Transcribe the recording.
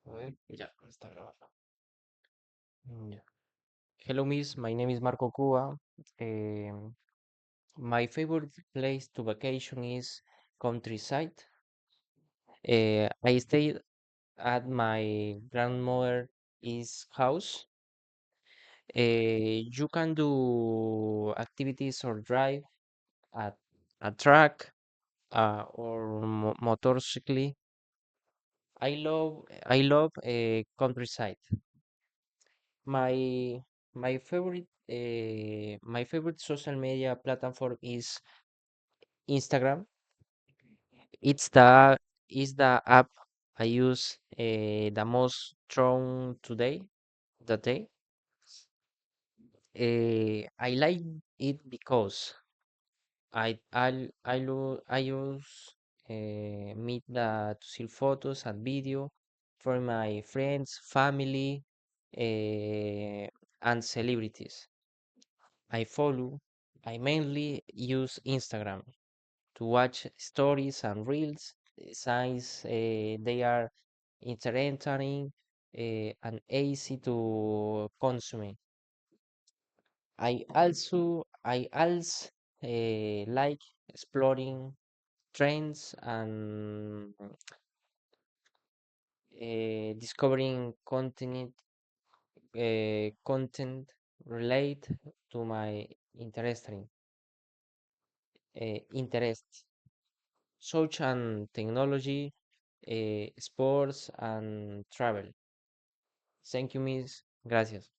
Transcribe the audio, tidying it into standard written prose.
A ver, ya, está grabando. Ya. Hello, Miss. My name is Marco Cuba. Um, my favorite place to vacation is countryside. I stayed at my grandmother's house. You can do activities or drive at a truck or motorcycle. I love countryside. My my favorite social media platform is Instagram. It's the app I use the most through the day. I like it because I use meet the to see photos and video for my friends, family, and celebrities. I follow. I mainly use Instagram to watch stories and reels since they are entertaining and easy to consume. I also like exploring trends and discovering content relate to my interests, such and technology, sports and travel. Thank you, Miss. Gracias.